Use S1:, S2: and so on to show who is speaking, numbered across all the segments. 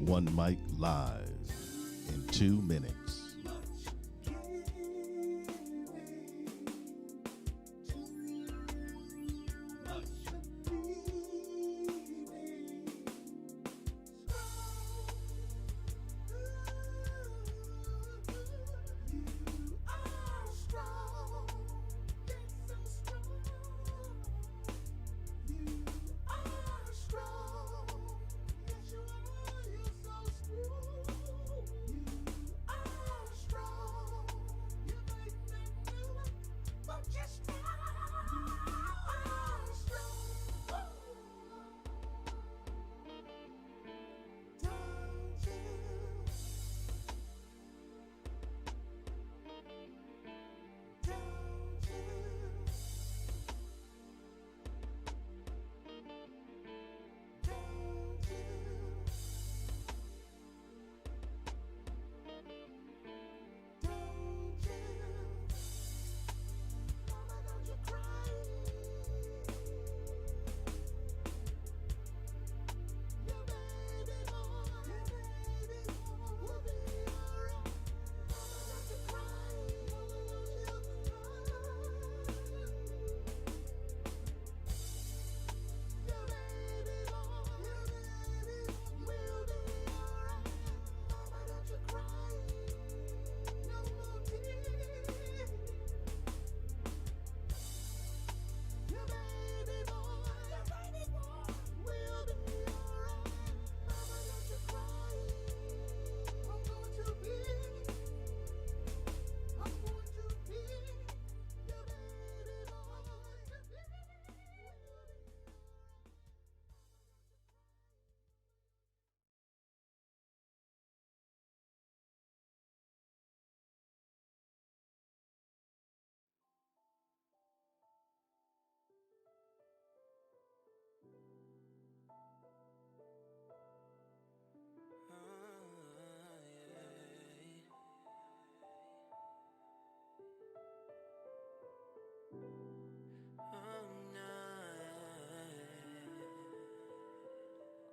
S1: One Mic live in 2 minutes.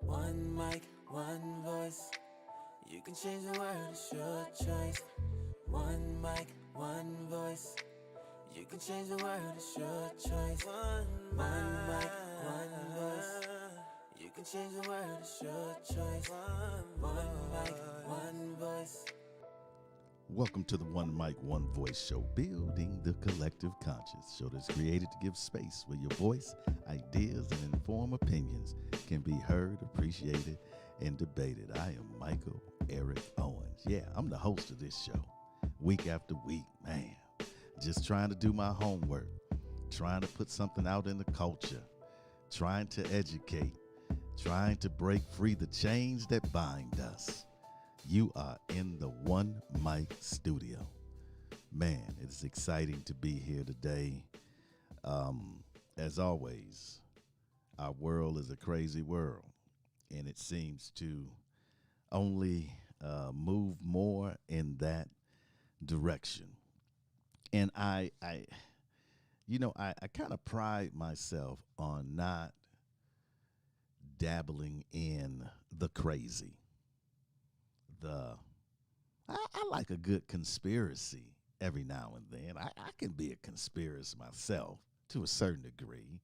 S2: One mic, one voice. You can change the world, it's your choice. One mic, one voice. You can change the world, it's your choice. One mic, one voice. You can change the world, it's your choice. One mic, one voice.
S1: Welcome to the One Mic, One Voice show, building the collective conscious. Show that's created to give space where your voice, ideas, and informed opinions can be heard, appreciated, and debated. I am Michael Eric Owens. Yeah, I'm the host of this show. Week after week, man, just trying to do my homework, trying to put something out in the culture, trying to educate, trying to break free the chains that bind us. You are in the One Mic studio. Man, it's exciting to be here today. As always, our world is a crazy world, and it seems to only move more in that direction. And I kind of pride myself on not dabbling in the crazy. I like a good conspiracy every now and then. I can be a conspiracist myself to a certain degree,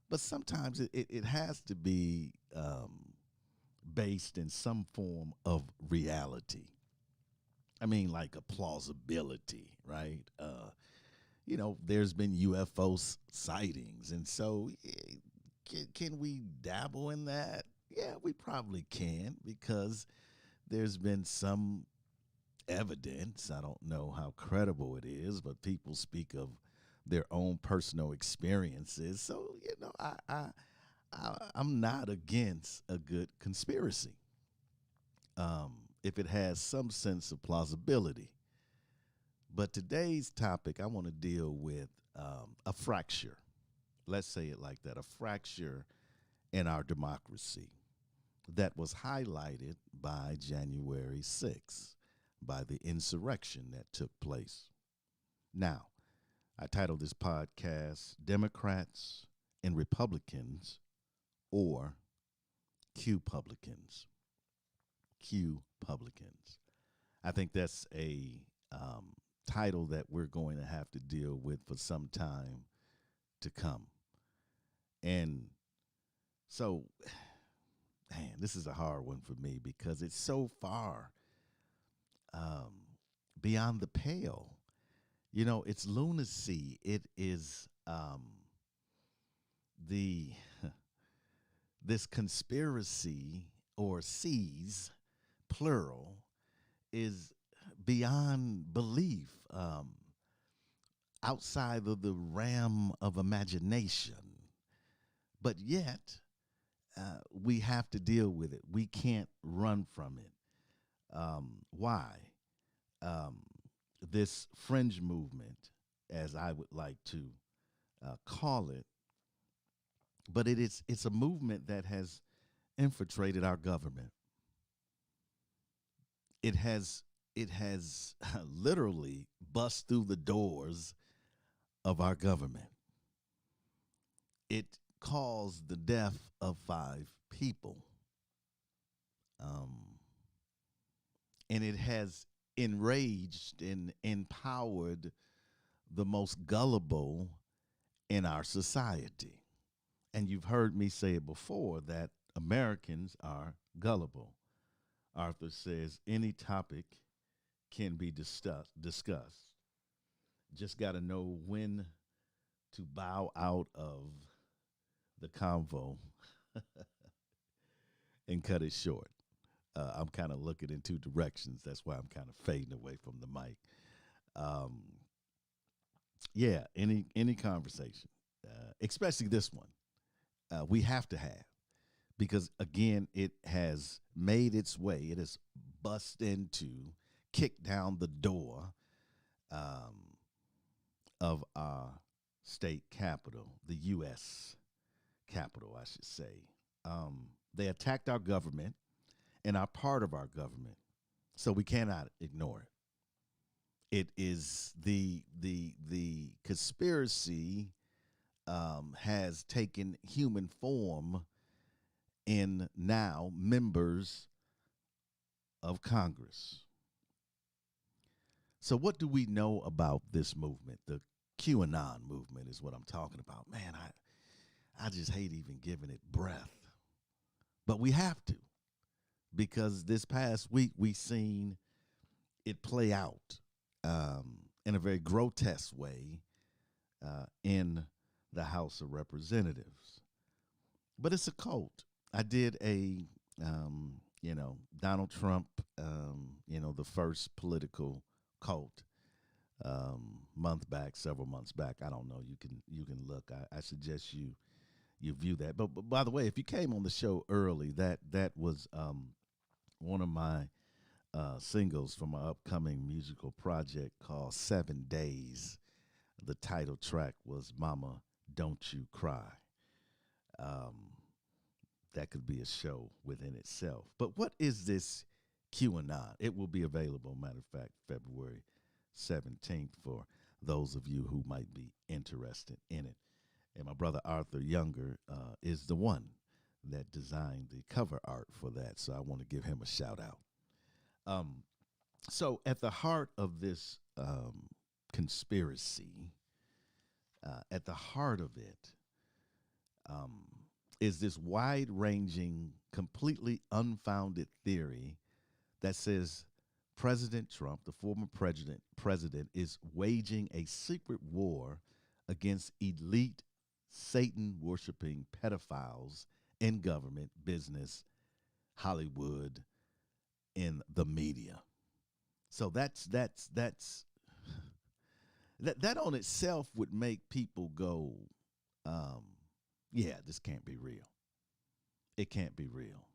S1: but sometimes it has to be based in some form of reality. I mean, like a plausibility, right? There's been UFO sightings, and so can we dabble in that? Yeah, we probably can, because there's been some evidence. I don't know how credible it is, but people speak of their own personal experiences. So, I'm not against a good conspiracy if it has some sense of plausibility. But today's topic, I want to deal with a fracture. Let's say it like that, a fracture in our democracy that was highlighted by January 6th, by the insurrection that took place. Now, I titled this podcast, Democrats and Republicans, or Qpublicans. Qpublicans. I think that's a title that we're going to have to deal with for some time to come. And so, man, this is a hard one for me because it's so far um, beyond the pale. You know, it's lunacy. It is the this conspiracy or seas, plural, is beyond belief, outside of the realm of imagination. But yet, we have to deal with it. We can't run from it. Why? This fringe movement, as I would like to call it, but it's a movement that has infiltrated our government. It has literally bust through the doors of our government. It caused the death of 5 people. And it has enraged and empowered the most gullible in our society. And you've heard me say it before that Americans are gullible. Arthur says any topic can be discussed. Just got to know when to bow out of the convo and cut it short. I'm kind of looking in 2 directions. That's why I'm kind of fading away from the mic. Yeah, any conversation, especially this one, we have to have, because again, it has made its way. It has bust into, kicked down the door of our state capital, the U.S. capital, I should say. They attacked our government and are part of our government, so we cannot ignore it. It is the conspiracy has taken human form in now members of Congress. So what do we know about this movement? The QAnon movement is what I'm talking about. Man, I just hate even giving it breath. But we have to, because this past week we seen it play out in a very grotesque way in the House of Representatives. But it's a cult. I did a, Donald Trump, the first political cult several months back. I don't know. You can look. I suggest you view that. But by the way, if you came on the show early, that was one of my singles from my upcoming musical project called 7 Days. The title track was Mama, Don't You Cry. That could be a show within itself. But what is this QAnon? It will be available, matter of fact, February 17th for those of you who might be interested in it. And my brother Arthur Younger is the one that designed the cover art for that, so I want to give him a shout out. So at the heart of this conspiracy, at the heart of it, is this wide-ranging, completely unfounded theory that says President Trump, the former president, is waging a secret war against elite Satan-worshiping pedophiles in government, business, Hollywood, in the media. So that on itself would make people go, yeah, this can't be real. It can't be real.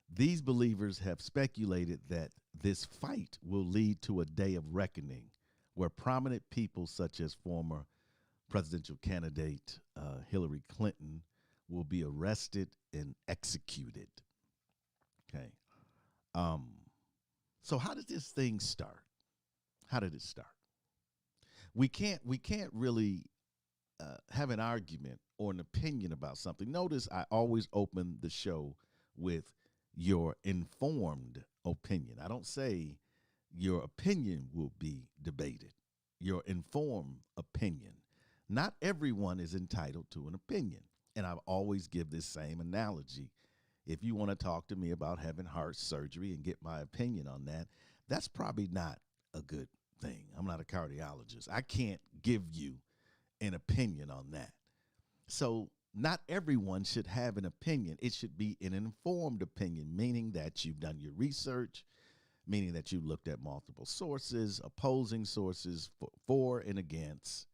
S1: These believers have speculated that this fight will lead to a day of reckoning where prominent people such as former presidential candidate Hillary Clinton will be arrested and executed. Okay. So how did this thing start? How did it start? We can't really have an argument or an opinion about something. Notice I always open the show with your informed opinion. I don't say your opinion will be debated, your informed opinion. Not everyone is entitled to an opinion. And I always give this same analogy. If you want to talk to me about having heart surgery and get my opinion on that, that's probably not a good thing. I'm not a cardiologist. I can't give you an opinion on that. So not everyone should have an opinion. It should be an informed opinion, meaning that you've done your research, meaning that you looked at multiple sources, opposing sources for and against,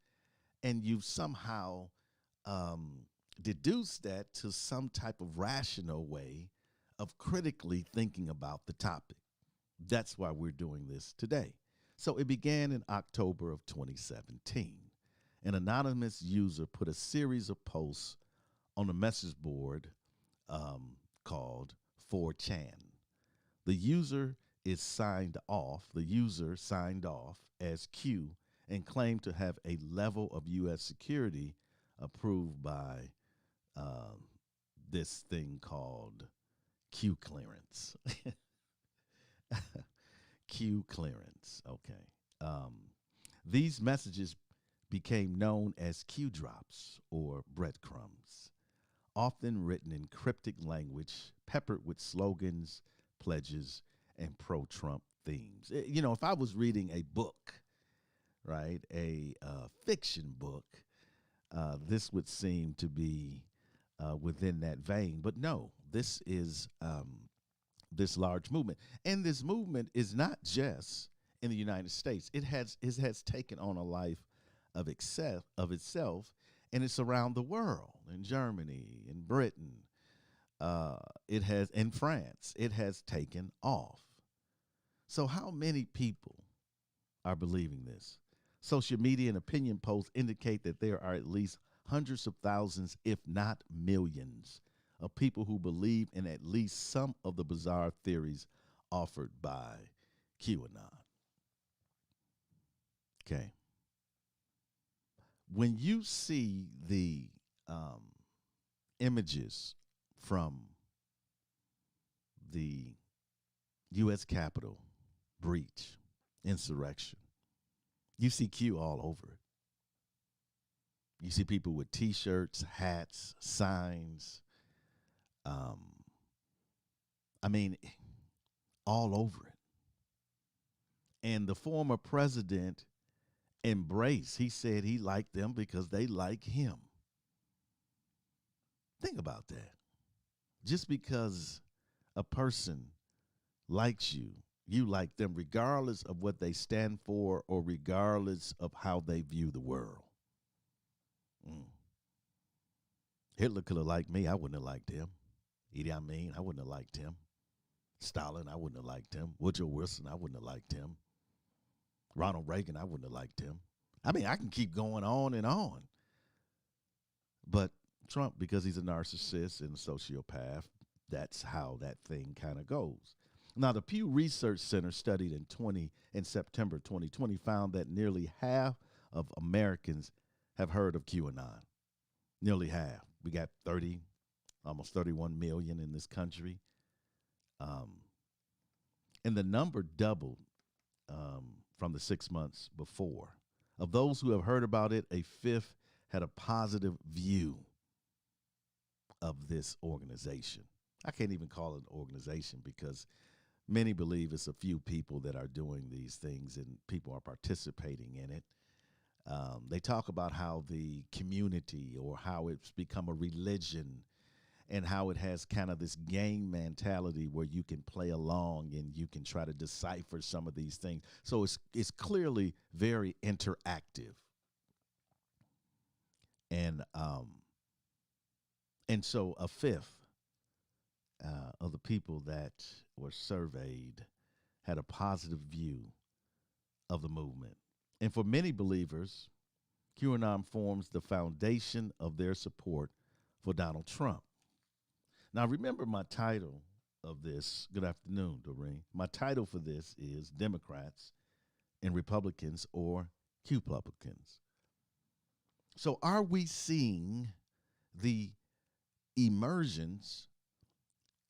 S1: and you've somehow deduced that to some type of rational way of critically thinking about the topic. That's why we're doing this today. So it began in October of 2017. An anonymous user put a series of posts on a message board called 4chan. The user signed off as Q and claimed to have a level of U.S. security approved by this thing called Q clearance. Q clearance, okay. These messages became known as Q drops or breadcrumbs, often written in cryptic language, peppered with slogans, pledges, and pro-Trump themes. You know, if I was reading a book, right, a fiction book, this would seem to be within that vein. But no, this is this large movement. And this movement is not just in the United States. It has taken on a life of itself, and it's around the world, in Germany, in Britain, it has in France. It has taken off. So how many people are believing this? Social media and opinion polls indicate that there are at least hundreds of thousands, if not millions, of people who believe in at least some of the bizarre theories offered by QAnon. Okay. When you see the images from the U.S. Capitol breach, insurrection, you see Q all over it. You see people with T-shirts, hats, signs. I mean, all over it. And the former president embraced. He said he liked them because they like him. Think about that. Just because a person likes you, you like them regardless of what they stand for or regardless of how they view the world. Hitler could have liked me. I wouldn't have liked him. Idi Amin, I wouldn't have liked him. Stalin, I wouldn't have liked him. Woodrow Wilson, I wouldn't have liked him. Ronald Reagan, I wouldn't have liked him. I mean, I can keep going on and on. But Trump, because he's a narcissist and a sociopath, that's how that thing kind of goes. Now, the Pew Research Center studied in September 2020 found that nearly half of Americans have heard of QAnon. Nearly half. We got almost 31 million in this country. And the number doubled from the 6 months before. Of those who have heard about it, a fifth had a positive view of this organization. I can't even call it an organization because many believe it's a few people that are doing these things and people are participating in it. They talk about how the community or how it's become a religion and how it has kind of this gang mentality where you can play along and you can try to decipher some of these things. So it's clearly very interactive. And so a fifth of the people that were surveyed had a positive view of the movement. And for many believers, QAnon forms the foundation of their support for Donald Trump. Now, remember my title of this. Good afternoon, Doreen. My title for this is Democrats and Republicans or Qpublicans. So are we seeing the emergence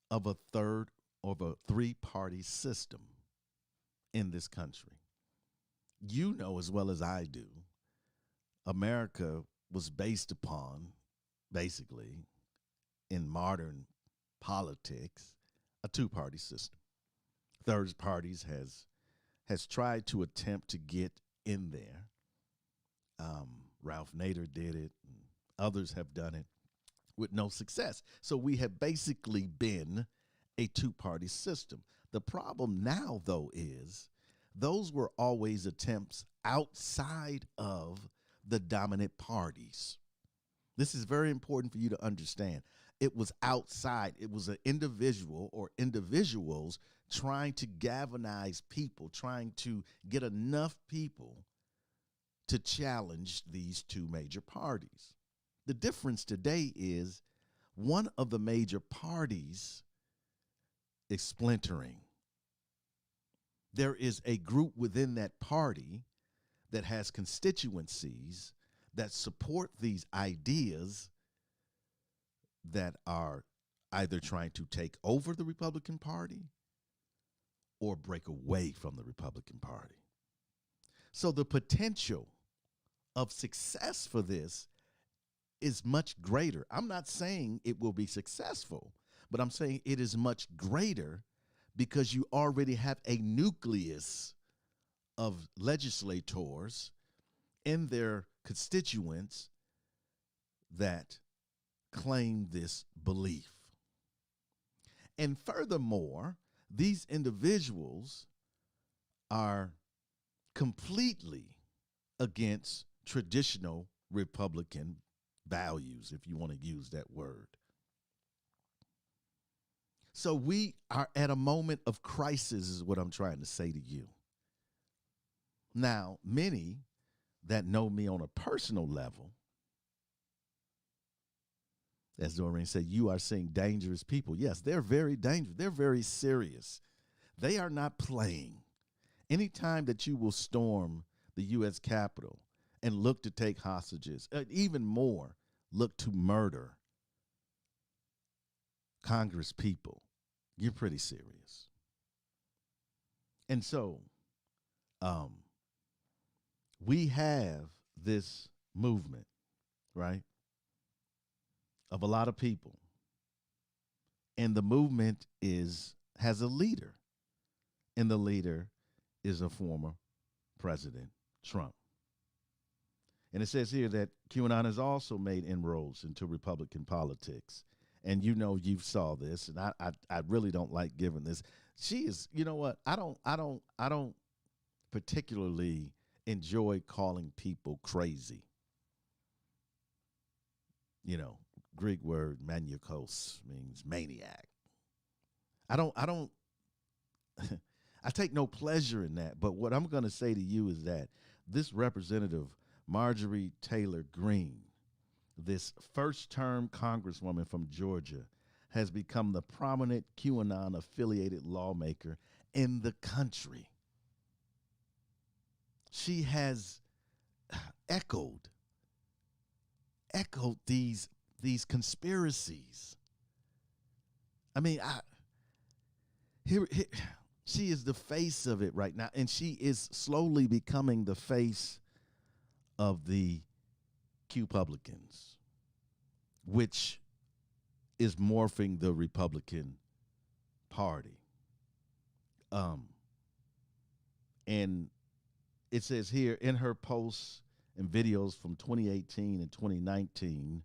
S1: of a third of a three-party system in this country. You know as well as I do, America was based upon, basically, in modern politics, a two-party system. Third parties has tried to attempt to get in there. Ralph Nader did it, and others have done it with no success. So we have basically been a two-party system. The problem now, though, is those were always attempts outside of the dominant parties. This is very important for you to understand. It was outside. It was an individual or individuals trying to galvanize people, trying to get enough people to challenge these two major parties. The difference today is one of the major parties is splintering. There is a group within that party that has constituencies that support these ideas that are either trying to take over the Republican Party or break away from the Republican Party. So the potential of success for this is much greater. I'm not saying it will be successful, but I'm saying it is much greater because you already have a nucleus of legislators in their constituents that claim this belief. And furthermore, these individuals are completely against traditional Republican values, if you want to use that word. So we are at a moment of crisis, is what I'm trying to say to you. Now, many that know me on a personal level, as Doreen said, you are seeing dangerous people. Yes, they're very dangerous. They're very serious. They are not playing. Anytime that you will storm the U.S. Capitol and look to take hostages, even more, look to murder Congress people, you're pretty serious. And so we have this movement, right, of a lot of people. And the movement has a leader. And the leader is a former President Trump. And it says here that QAnon has also made inroads into Republican politics. And you know, you saw this, and I really don't like giving this. She is, you know what? I don't particularly enjoy calling people crazy. You know, Greek word maniakos means maniac. I take no pleasure in that. But what I'm going to say to you is that this Representative Marjorie Taylor Greene, this first-term Congresswoman from Georgia, has become the prominent QAnon-affiliated lawmaker in the country. She has echoed these conspiracies. I mean, here she is the face of it right now, and she is slowly becoming the face of the Qpublicans, which is morphing the Republican Party. And it says here, in her posts and videos from 2018 and 2019,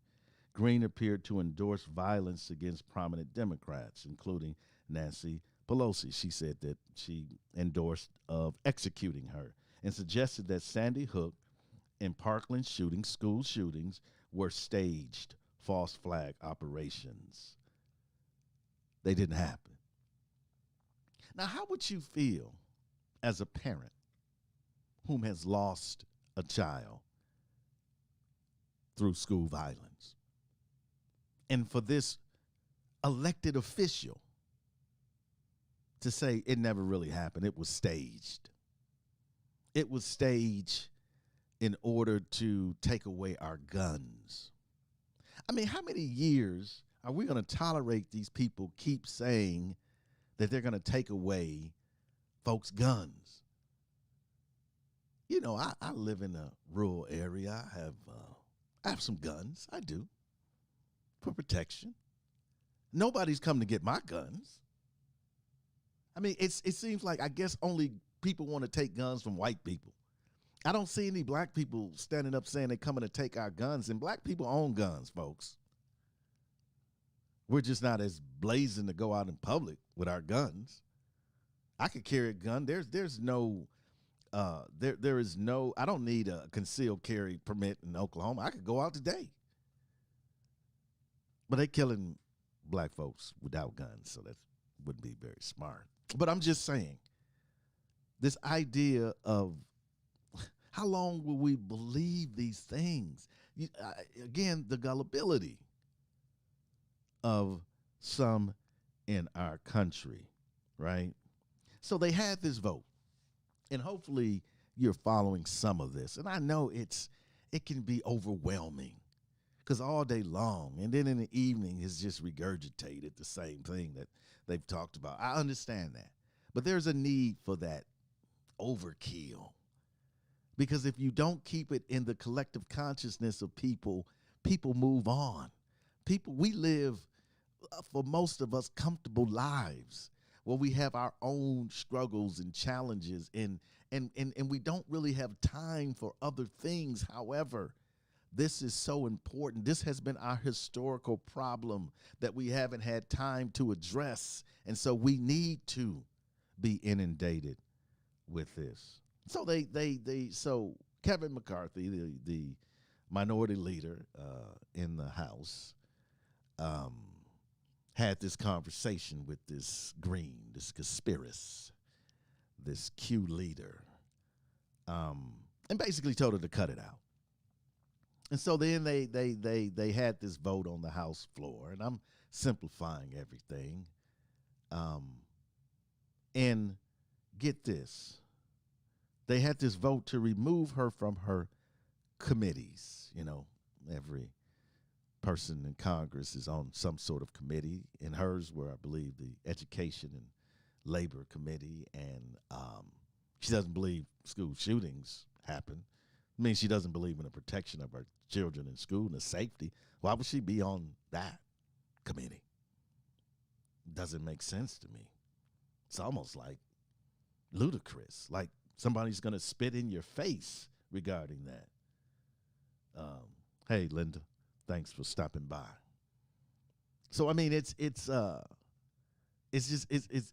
S1: Greene appeared to endorse violence against prominent Democrats, including Nancy Pelosi. She said that she endorsed of executing her and suggested that Sandy Hook and Parkland school shootings, were staged false flag operations. They didn't happen. Now, how would you feel as a parent whom has lost a child through school violence, and for this elected official to say it never really happened, it was staged? It was staged in order to take away our guns. I mean, how many years are we going to tolerate these people keep saying that they're going to take away folks' guns. You know, I live in a rural area. I have some guns. I do, for protection. Nobody's come to get my guns. I mean, it seems like, I guess, only people want to take guns from white people. I don't see any black people standing up saying they're coming to take our guns. And black people own guns, folks. We're just not as blazing to go out in public with our guns. I could carry a gun. There is no, I don't need a concealed carry permit in Oklahoma. I could go out today. But they killing black folks without guns, so that wouldn't be very smart. But I'm just saying, this idea of how long will we believe these things? Again, the gullibility of some in our country, right? So they had this vote, and hopefully you're following some of this. And I know it can be overwhelming, because all day long, and then in the evening, it's just regurgitated the same thing that they've talked about. I understand that. But there's a need for that overkill. Because if you don't keep it in the collective consciousness of people, people move on. We live, for most of us, comfortable lives where we have our own struggles and challenges, and we don't really have time for other things. However, this is so important. This has been our historical problem that we haven't had time to address. And so we need to be inundated with this. So so Kevin McCarthy, the minority leader in the House, had this conversation with this Green, this conspiracy, this Q leader, and basically told her to cut it out. And so then they had this vote on the House floor, and I'm simplifying everything. And get this, they had this vote to remove her from her committees. You know, every person in Congress is on some sort of committee, and hers were, I believe, the Education and Labor Committee, and she doesn't believe school shootings happen. I mean, she doesn't believe in the protection of her children in school and the safety. Why would she be on that committee? Doesn't make sense to me. It's almost like ludicrous, like somebody's going to spit in your face regarding that. Hey, Linda, thanks for stopping by. So, I mean, it's just it's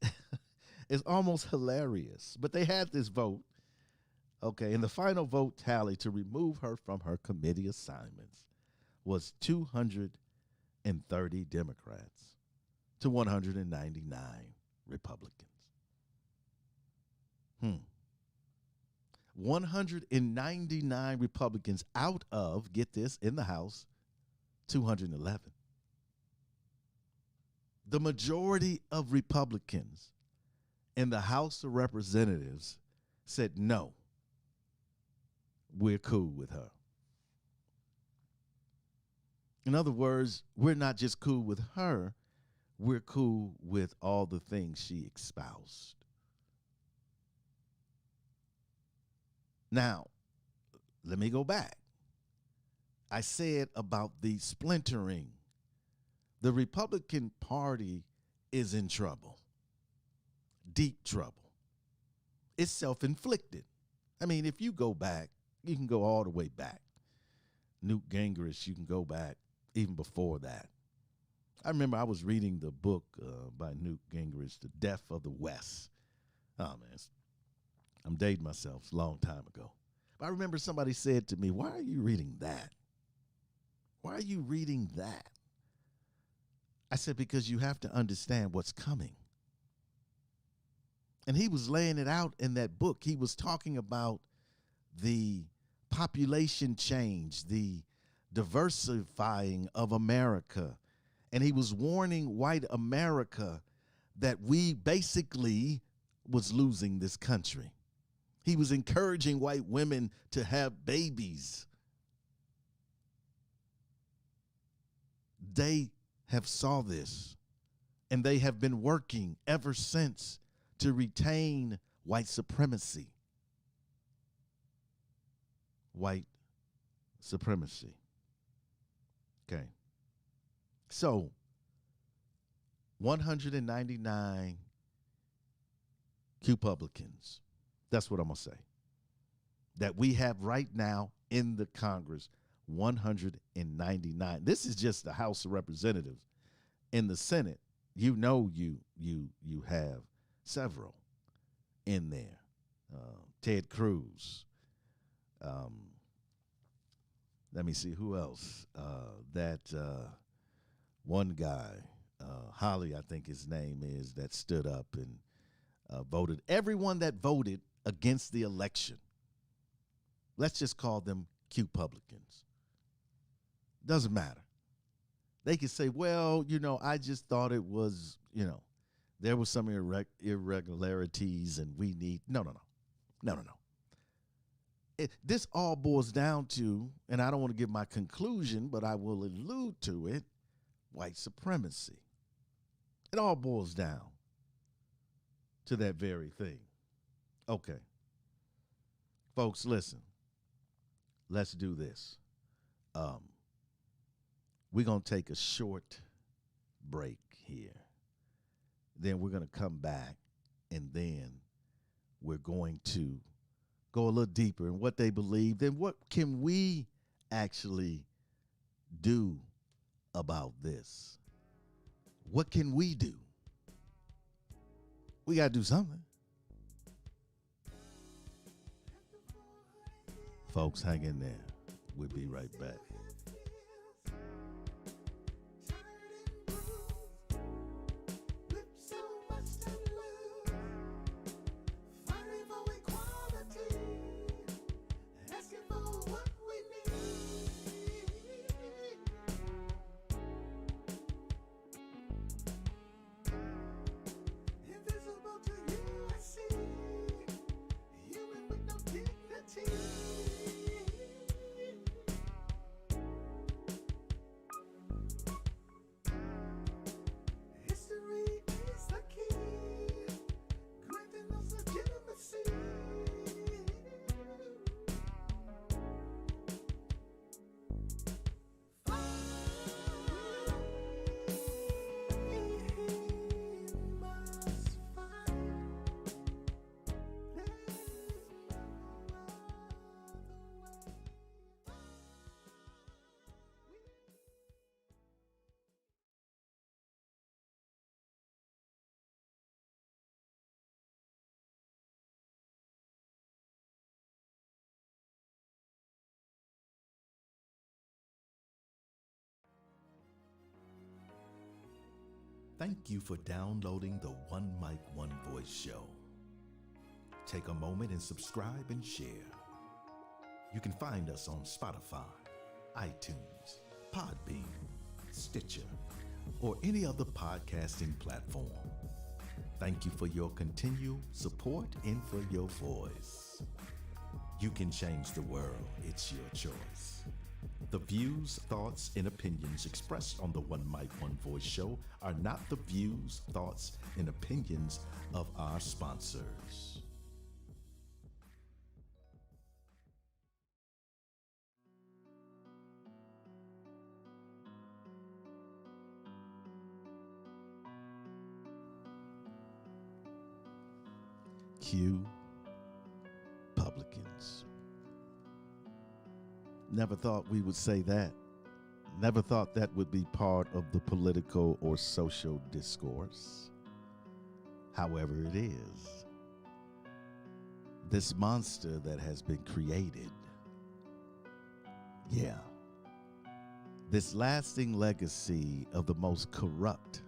S1: almost hilarious. But they had this vote. Okay, and the final vote tally to remove her from her committee assignments was 230 Democrats to 199 Republicans. 199 Republicans out of, get this, in the House, 211. The majority of Republicans in the House of Representatives said no. We're cool with her. In other words, we're not just cool with her, we're cool with all the things she espoused. Now, let me go back. I said about the splintering. The Republican Party is in trouble, deep trouble. It's self-inflicted. I mean, if you go back, you can go all the way back. Newt Gingrich, you can go back even before that. I remember I was reading the book by Newt Gingrich, The Death of the West. Oh, man, I'm dating myself. It's a long time ago. But I remember somebody said to me, why are you reading that? Why are you reading that? I said, because you have to understand what's coming. And he was laying it out in that book. He was talking about the population change, the diversifying of America. And he was warning white America that we basically was losing this country. He was encouraging white women to have babies. They have saw this And they have been working ever since to retain white supremacy. White supremacy. Okay. So, 199 Qpublicans. That's what I'm going to say. That we have right now in the Congress, 199. This is just the House of Representatives. In the Senate, you know you have several in there. Ted Cruz. Let me see who else. That one guy, Holly, I think his name is, that stood up and voted. Everyone that voted against the election. Let's just call them Qpublicans. Doesn't matter. They could say, well, I just thought it was, there was some irregularities and we need, no. This all boils down to, and I don't want to give my conclusion, but I will allude to it, white supremacy. It all boils down to that very thing. Okay. Folks, listen. Let's do this. We're going to take a short break here. Then we're going to come back, and then we're going to go a little deeper in what they believe. Then what can we actually do about this? What can we do? We got to do something. Folks, hang in there. We'll be right back. Thank you for downloading the One Mic, One Voice show. Take a moment and subscribe and share. You can find us on Spotify, iTunes, Podbean, Stitcher, or any other podcasting platform. Thank you for your continued support and for your voice. You can change the world. It's your choice. The views, thoughts, and opinions expressed on the One Mic, One Voice show are not the views, thoughts, and opinions of our sponsors. Qpublicans. Never thought we would say that. Never thought that would be part of the political or social discourse. However, it is. This monster that has been created. Yeah. This lasting legacy of the most corrupt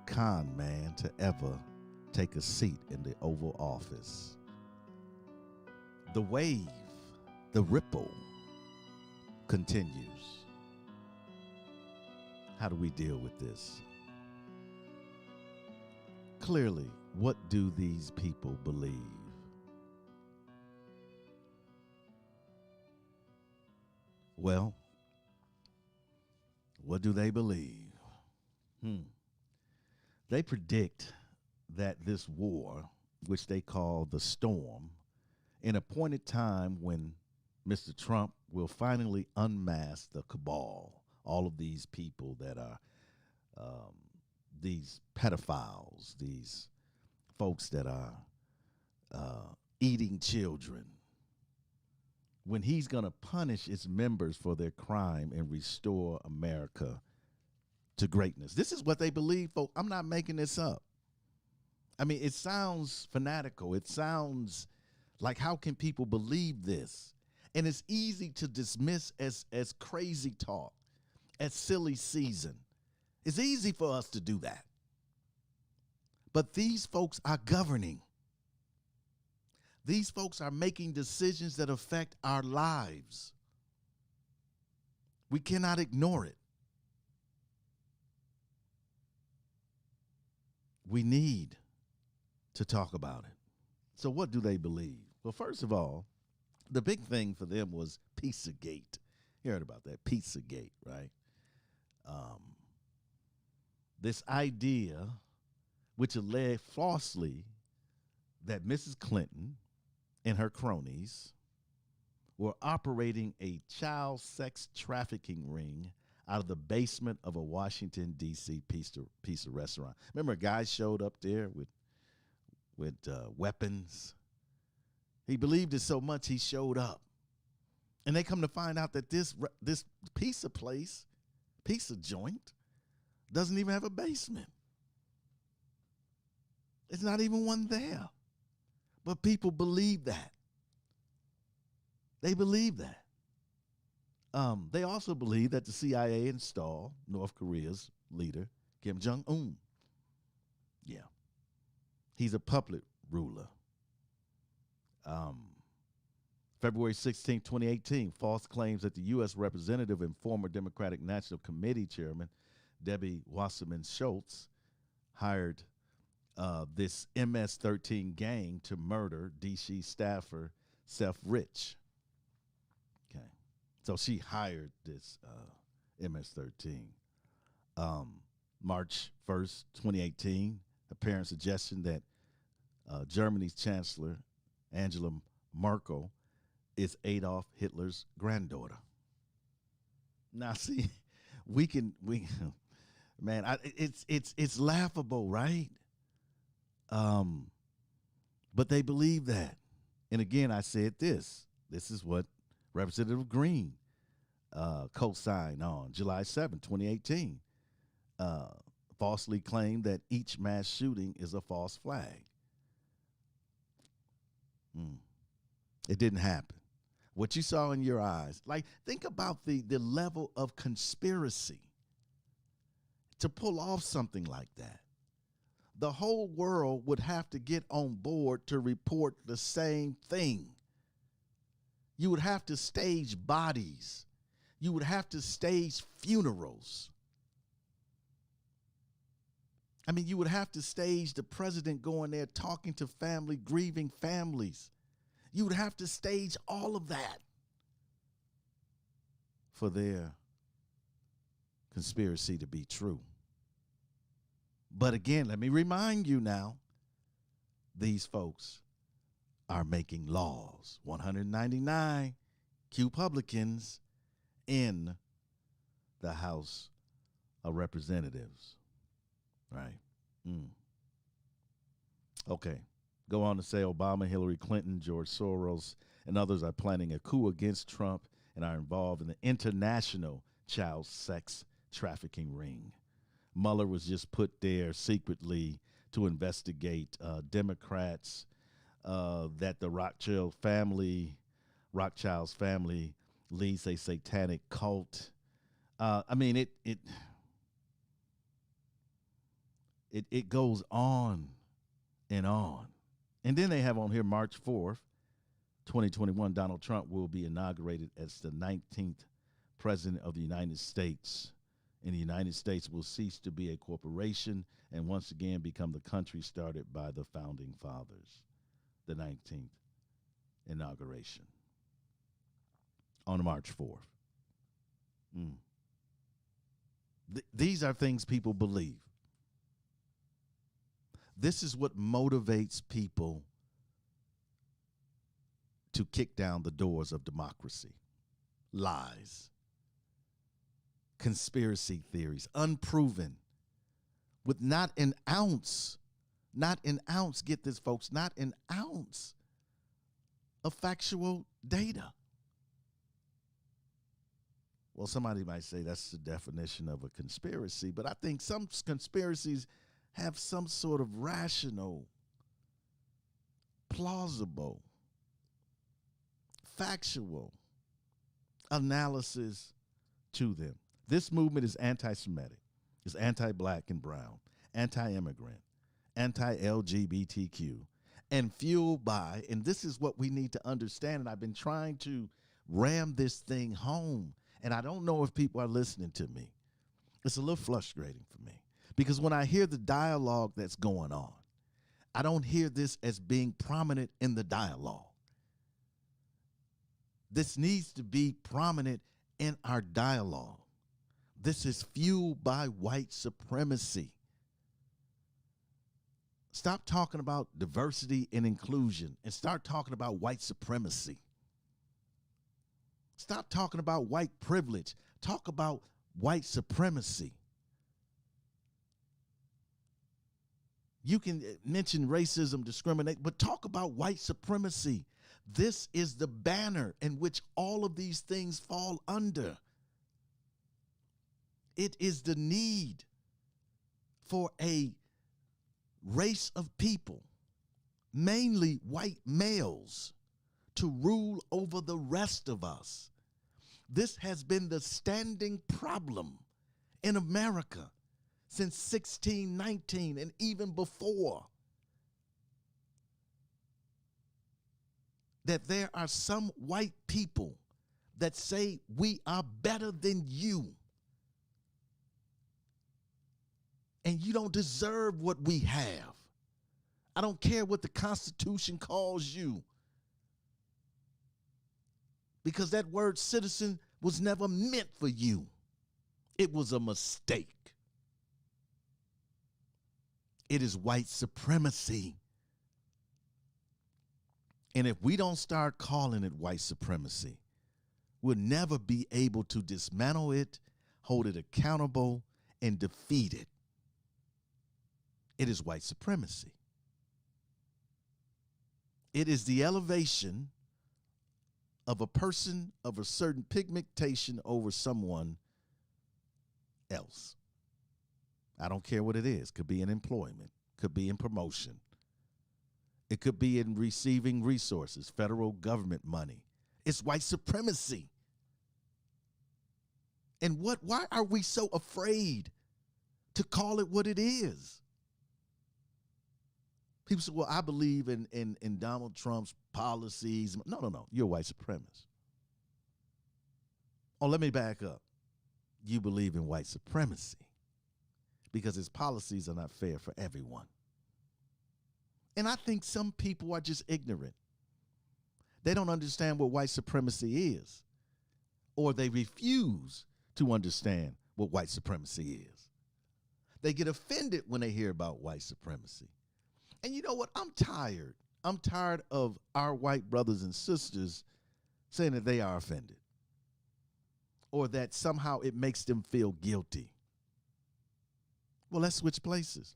S1: con man to ever take a seat in the Oval Office. The wave, the ripple continues. How do we deal with this? Clearly, what do these people believe? Well, what do they believe? They predict that this war, which they call the storm, an appointed time when Mr. Trump will finally unmask the cabal, all of these people that are these pedophiles, these folks that are eating children, when he's going to punish its members for their crime and restore America to greatness. This is what they believe, folks. I'm not making this up. I mean, it sounds fanatical. It sounds like, how can people believe this? And it's easy to dismiss as crazy talk, as silly season. It's easy for us to do that. But these folks are governing. These folks are making decisions that affect our lives. We cannot ignore it. We need to talk about it. So what do they believe? Well, first of all, the big thing for them was Pizzagate. You heard about that, Pizzagate, right? This idea, which alleged falsely that Mrs. Clinton and her cronies were operating a child sex trafficking ring out of the basement of a Washington, D.C. pizza restaurant. Remember, a guy showed up there with weapons. He believed it so much he showed up. And they come to find out that this pizza place, pizza joint, doesn't even have a basement. It's not even one there. But people believe that. They believe that. They also believe that the CIA installed North Korea's leader, Kim Jong-un. Yeah. He's a puppet ruler. February 16, 2018, false claims that the U.S. representative and former Democratic National Committee chairman, Debbie Wasserman Schultz, hired this MS-13 gang to murder D.C. staffer Seth Rich. Okay. So she hired this MS-13. March 1st, 2018, apparent suggestion that Germany's Chancellor Angela Merkel is Adolf Hitler's granddaughter. Now, see, it's laughable, right? But they believe that. And again, I said this is what Representative Green co-signed on July 7, 2018. Falsely claimed that each mass shooting is a false flag. It didn't happen. What you saw in your eyes, like, think about the level of conspiracy to pull off something like that. The whole world would have to get on board to report the same thing. You would have to stage bodies. You would have to stage funerals. I mean, you would have to stage the president going there talking to family, grieving families. You would have to stage all of that for their conspiracy to be true. But again, let me remind you now, these folks are making laws. 199 Qpublicans in the House of Representatives. Right. Okay. Go on to say Obama, Hillary Clinton, George Soros, and others are planning a coup against Trump and are involved in the international child sex trafficking ring. Mueller was just put there secretly to investigate Democrats that the Rothschild's family leads a satanic cult. I mean, it goes on and on. And then they have on here March 4th, 2021, Donald Trump will be inaugurated as the 19th president of the United States. And the United States will cease to be a corporation and once again become the country started by the founding fathers. The 19th inauguration on March 4th. These are things people believe. This is what motivates people to kick down the doors of democracy. Lies, conspiracy theories, unproven, with not an ounce, get this, folks, not an ounce of factual data. Well, somebody might say that's the definition of a conspiracy, but I think some conspiracies have some sort of rational, plausible, factual analysis to them. This movement is anti-Semitic, it's anti-black and brown, anti-immigrant, anti-LGBTQ, and fueled by, and this is what we need to understand, and I've been trying to ram this thing home, and I don't know if people are listening to me. It's a little frustrating for me, because when I hear the dialogue that's going on, I don't hear this as being prominent in the dialogue. This needs to be prominent in our dialogue. This is fueled by white supremacy. Stop talking about diversity and inclusion and start talking about white supremacy. Stop talking about white privilege. Talk about white supremacy. You can mention racism, discrimination, but talk about white supremacy. This is the banner in which all of these things fall under. It is the need for a race of people, mainly white males, to rule over the rest of us. This has been the standing problem in America since 1619 and even before. That there are some white people that say we are better than you. And you don't deserve what we have. I don't care what the Constitution calls you. Because that word citizen was never meant for you. It was a mistake. It is white supremacy. And if we don't start calling it white supremacy, we'll never be able to dismantle it, hold it accountable, and defeat it. It is white supremacy. It is the elevation of a person of a certain pigmentation over someone else. I don't care what it is. Could be in employment, could be in promotion. It could be in receiving resources, federal government money. It's white supremacy. And why are we so afraid to call it what it is? People say, well, I believe in Donald Trump's policies. No. You're a white supremacist. Oh, let me back up. You believe in white supremacy because his policies are not fair for everyone. And I think some people are just ignorant. They don't understand what white supremacy is, or they refuse to understand what white supremacy is. They get offended when they hear about white supremacy. And you know what? I'm tired. I'm tired of our white brothers and sisters saying that they are offended or that somehow it makes them feel guilty. Well, let's switch places.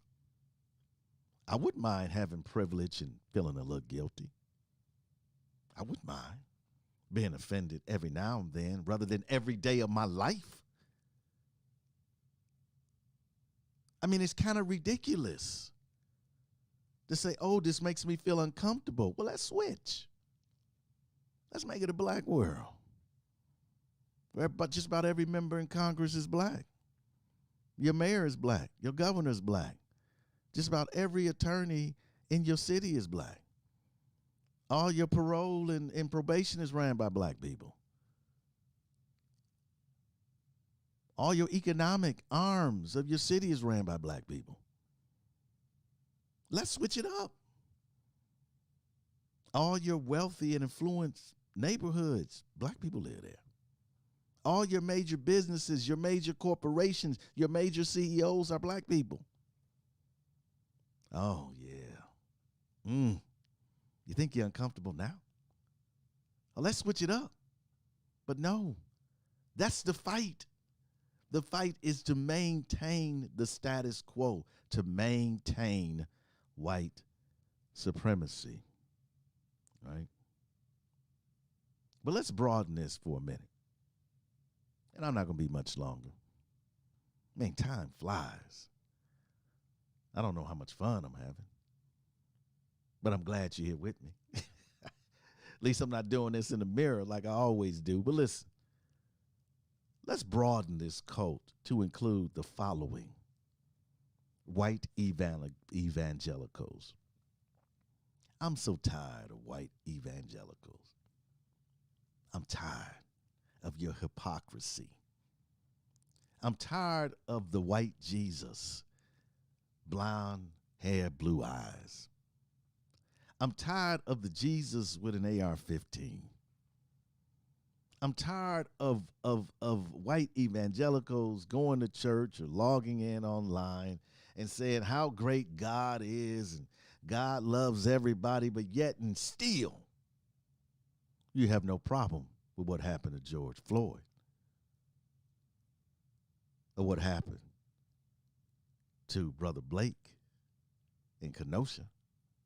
S1: I wouldn't mind having privilege and feeling a little guilty. I wouldn't mind being offended every now and then rather than every day of my life. I mean, it's kind of ridiculous to say, oh, this makes me feel uncomfortable. Well, let's switch. Let's make it a black world. But just about every member in Congress is black. Your mayor is black. Your governor is black. Just about every attorney in your city is black. All your parole and probation is ran by black people. All your economic arms of your city is ran by black people. Let's switch it up. All your wealthy and influenced neighborhoods, black people live there. All your major businesses, your major corporations, your major CEOs are black people. Oh, yeah. You think you're uncomfortable now? Oh, let's switch it up. But no, that's the fight. The fight is to maintain the status quo, to maintain white supremacy, right? But let's broaden this for a minute. And I'm not going to be much longer. Man, time flies. I don't know how much fun I'm having, but I'm glad you're here with me. At least I'm not doing this in the mirror like I always do. But listen, let's broaden this cult to include the following: white evangelicals. I'm so tired of white evangelicals. I'm tired of your hypocrisy. I'm tired of the white Jesus, blonde hair, blue eyes. I'm tired of the Jesus with an AR-15. I'm tired of white evangelicals going to church or logging in online and saying how great God is and God loves everybody, but yet and still you have no problem with what happened to George Floyd or what happened to Brother Blake in Kenosha.